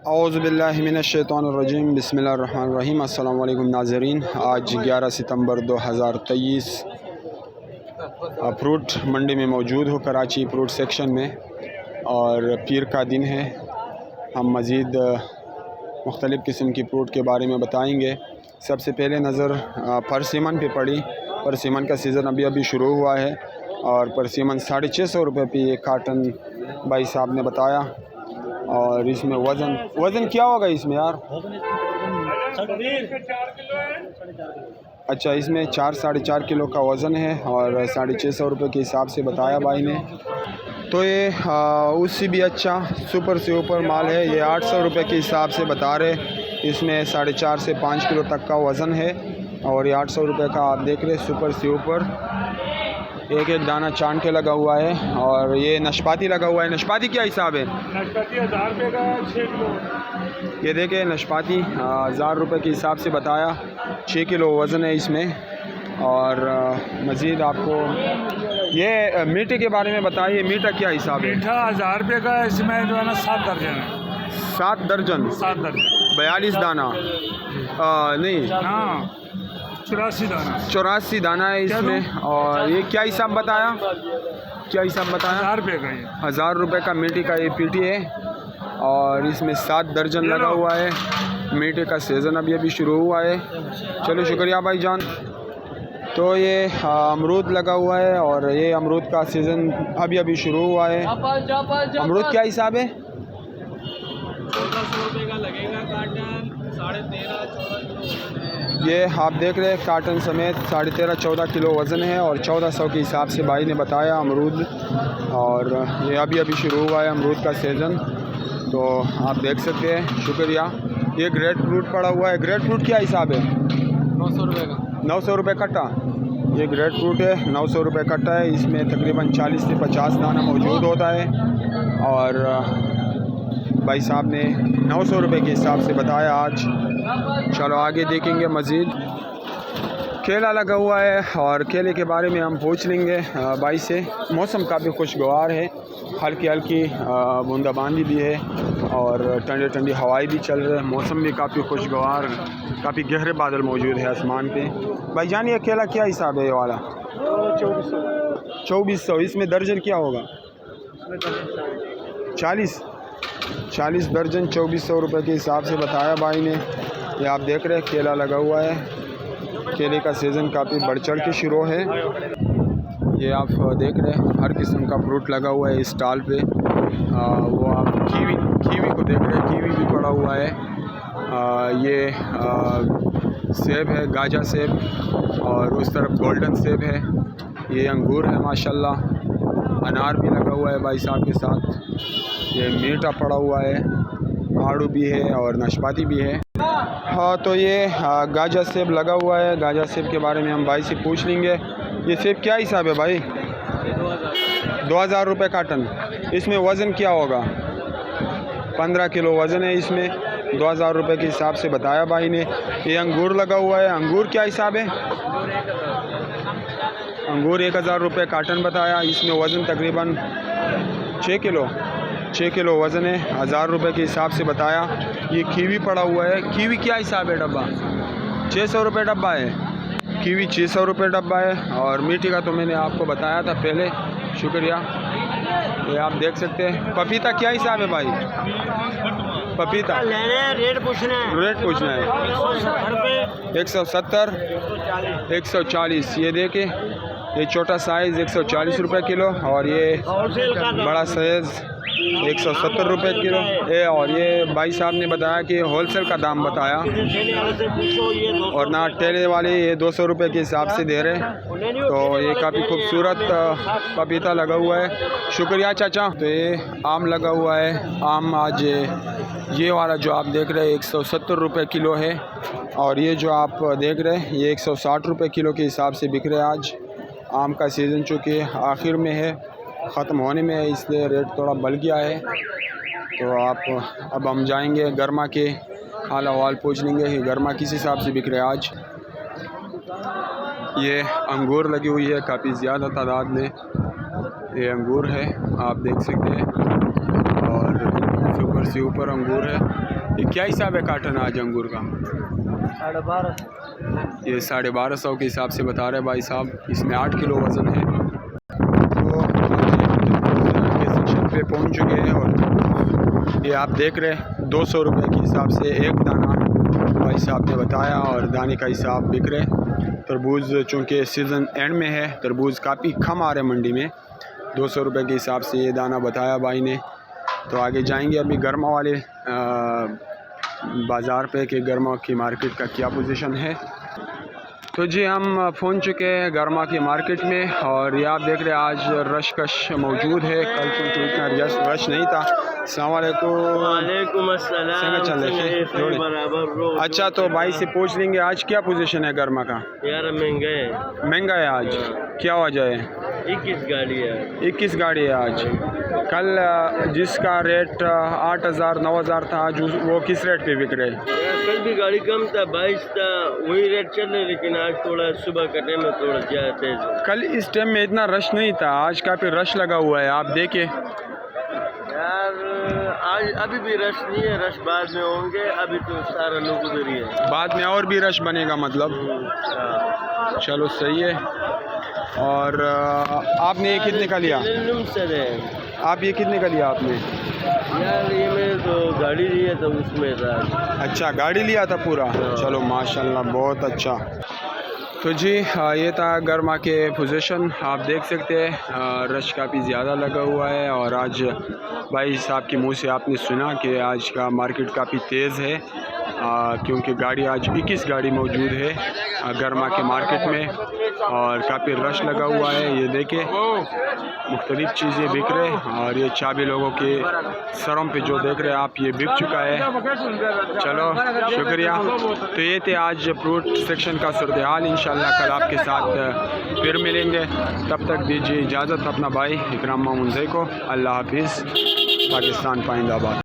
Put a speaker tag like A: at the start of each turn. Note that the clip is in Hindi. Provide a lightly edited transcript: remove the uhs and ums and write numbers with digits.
A: औज़ुबिल्लाहिमिनश्शैतानिर्रजीम बिस्मिल्लाहिर्रहमानिर्रहीम। अस्सलाम वालेकुम नाज़रीन। आज 11 सितंबर 2023 फ्रूट मंडी में मौजूद हो, कराची फ्रूट सेक्शन में, और पीर का दिन है। हम मज़ीद मुख्तलिफ़ किस्म की फ्रूट के बारे में बताएंगे। सबसे पहले नज़र परसिमन पे पड़ी। परसिमन का सीज़न अभी अभी शुरू हुआ है और परसिमन 650 रुपये पे एक कार्टन भाई साहब ने बताया। और इसमें वज़न क्या होगा इसमें यार? अच्छा, इसमें 4-4.5 किलो का वज़न है और 650 रुपये के हिसाब से बताया भाई ने। तो ये उससे भी अच्छा सुपर से ऊपर माल है। ये 800 रुपये के हिसाब से बता रहे। इसमें 4.5 से 5 किलो तक का वज़न है और ये 800 रुपये का आप देख रहे। सुपर से ऊपर एक एक दाना चांद के लगा हुआ है। और ये नाशपाती लगा हुआ है। नाशपाती क्या हिसाब है?
B: नाशपाती 1000 रुपये का 6 किलो।
A: ये देखें, नाशपाती 1000 रुपये के हिसाब से बताया। 6 किलो वज़न है इसमें। और मज़ीद आपको ये मीठे के बारे में बताइए। मीठा क्या हिसाब है?
B: मीठा 1000 रुपये का, इसमें जो है ना 7 दर्जन है।
A: 7 दर्जन
B: 7 दर्जन
A: 42 दाना नहीं,
B: हाँ 84 दाना
A: 84 दाना है इसमें। और ये क्या हिसाब बताया? क्या हिसाब बताया?
B: 1000 रुपये का। ये
A: 1000 रुपये का मीठे का ये पीटी है और इसमें 7 दर्जन लगा हुआ है। मीठे का सीज़न अभी अभी शुरू हुआ है। चलो शुक्रिया भाई जान। तो ये अमरूद लगा हुआ है और ये अमरूद का सीज़न अभी अभी शुरू हुआ है। अमरूद क्या हिसाब है?
B: 1400 रुपये का लगेगा कार्टन। 13.5-14
A: ये आप देख रहे हैं, कार्टन समेत 13.5-14 किलो वज़न है और 1400 के हिसाब से भाई ने बताया अमरूद। और ये अभी अभी शुरू हुआ है अमरूद का सीज़न, तो आप देख सकते हैं। शुक्रिया। ये ग्रेट फ्रूट पड़ा हुआ है। ग्रेट फ्रूट क्या हिसाब है?
B: 900 रुपये का।
A: 900 रुपये कट्टा। ये ग्रेट फ्रूट है, 900 रुपये कट्टा है। इसमें तकरीबन 40 से 50 दाना मौजूद होता है और भाई साहब ने 900 रुपये के हिसाब से बताया आज। चलो आगे देखेंगे मज़ीद। केला लगा हुआ है और केले के बारे में हम पूछ लेंगे भाई से। मौसम काफ़ी खुशगवार है, हल्की हल्की बूंदाबांदी भी है और ठंडी ठंडी हवाएं भी चल रही है। मौसम भी काफ़ी खुशगवार, काफ़ी गहरे बादल मौजूद है आसमान पे। भाई जान, ये केला क्या हिसाब है ये वाला? 2400। इसमें दर्जन क्या होगा? 40 दर्जन 2400 रुपये के हिसाब से बताया भाई ने। ये आप देख रहे हैं, केला लगा हुआ है। केले का सीज़न काफ़ी बढ़ चढ़ के शुरू है। ये आप देख रहे हैं, हर किस्म का फ्रूट लगा हुआ है इस स्टॉल पे। वो आप कीवी को देख रहे हैं, कीवी भी पड़ा हुआ है। ये सेब है, गाजा सेब, और उस तरफ गोल्डन सेब है। ये अंगूर है माशाल्लाह। अनार भी लगा हुआ है भाई साहब के साथ। ये मीठा पड़ा हुआ है, आड़ू भी है और नाशपाती भी है। हाँ, तो ये गाजा सेब लगा हुआ है। गाजा सेब के बारे में हम भाई से पूछ लेंगे। ये सेब क्या हिसाब है भाई? 2000 रुपये कार्टन। इसमें वज़न क्या होगा? 15 किलो वज़न है इसमें। 2000 रुपये के हिसाब से बताया भाई ने। ये अंगूर लगा हुआ है। अंगूर क्या हिसाब है? अंगूर 1000 रुपये कार्टन बताया। इसमें वज़न तकरीबन 6 किलो वज़न है। 1000 रुपये के हिसाब से बताया। ये कीवी पड़ा हुआ है। कीवी क्या हिसाब है? डब्बा 600 रुपये डब्बा है। कीवी 600 रुपये डब्बा है। और मीठी का तो मैंने आपको बताया था पहले। शुक्रिया। ये आप देख सकते हैं। पपीता क्या हिसाब है भाई? पपीता रेट पूछना है। 170 140। ये देखें, ये छोटा साइज़ 140 रुपये किलो और ये बड़ा साइज़ 170 रुपये किलो है। और ये भाई साहब ने बताया कि होलसेल का दाम बताया और ना ठेले वाले ये 200 रुपये के हिसाब से दे रहे हैं। तो ये काफ़ी खूबसूरत पपीता लगा हुआ है। शुक्रिया चाचा। तो ये आम लगा हुआ है। आम आज ये वाला जो आप देख रहे हैं 170 रुपये किलो है और ये जो आप देख रहे हैं ये 160 रुपये किलो के हिसाब से बिक रहे हैं आज। आम का सीज़न चूँकि आखिर में है, ख़त्म होने में है, इसलिए रेट थोड़ा बढ़ गया है। तो अब हम जाएंगे गर्मा के हाल अहवाल पूछ लेंगे कि गर्मा किस हिसाब से बिक रहे हैं आज। ये अंगूर लगी हुई है काफ़ी ज़्यादा तादाद में। ये अंगूर है, आप देख सकते हैं। और सुपर से ऊपर अंगूर है। ये क्या हिसाब है कार्टन आज अंगूर का?
B: 1250।
A: ये 1250 के हिसाब से बता रहे भाई साहब। इसमें 8 किलो वज़न है। तो के सेक्शन पे पहुंच चुके हैं और ये आप देख रहे हैं 200 रुपये के हिसाब से एक दाना भाई साहब ने बताया और दाने का हिसाब बिक रहे। तरबूज चूँकि सीज़न एंड में है, तरबूज काफ़ी कम आ रहे हैं मंडी में। 200 रुपये के हिसाब से ये दाना बताया भाई ने। तो आगे जाएंगे अभी गर्मा वाले बाज़ार पे कि गर्मा की मार्केट का क्या पोजीशन है। तो जी हम पहुंच चुके हैं गर्मा की मार्केट में और ये आप देख रहे हैं आज रश कश मौजूद है। कल चूँकि इतना रश नहीं था। अस्सलाम वालेकुम। अच्छा तो भाई से पूछ लेंगे आज क्या पोजीशन है गर्मा का?
B: यार महंगा
A: है आज। क्या वजह है?
B: 21 गाड़ी है।
A: 21 गाड़ी है आज। कल जिसका रेट 8000 9000 था आज वो किस रेट पे बिक रहे?
B: कल भी गाड़ी कम था, 22 था, वही रेट चल रहे, लेकिन आज थोड़ा सुबह का टाइम में थोड़ा ज़्यादा तेज है।
A: कल इस टाइम में इतना रश नहीं था, आज काफ़ी रश लगा हुआ है। आप देखिए
B: यार आज अभी भी रश नहीं है, रश बाद में होंगे। अभी तो सारा लोग उधर ही है,
A: बाद में और भी रश बनेगा मतलब। चलो सही है। और आपने ये कितने का लिया? आप ये कितने का लिया आपने?
B: यार ये मैंने तो गाड़ी ली है तो उसमें था।
A: अच्छा गाड़ी लिया था पूरा? चलो माशाल्लाह बहुत अच्छा। तो जी ये था गर्मा के पोजीशन। आप देख सकते हैं रश काफ़ी ज़्यादा लगा हुआ है और आज भाई साहब के मुंह से आपने सुना कि आज का मार्केट काफ़ी तेज़ है क्योंकि गाड़ी आज 21 गाड़ी मौजूद है गर्मा के मार्केट में और काफ़ी रश लगा हुआ है। ये देखें मुख्तलिफ़ चीज़ें बिक रहे और ये चाबी लोगों के सरों पे जो देख रहे हैं आप ये बिक चुका है। चलो शुक्रिया। तो ये थे आज फ्रूट सेक्शन का सूरत हाल। इंशाल्लाह कल आपके साथ फिर मिलेंगे। तब तक दीजिए इजाज़त अपना भाई इकराम मामून को। अल्लाह हाफिज़। पाकिस्तान पाइंदाबाद।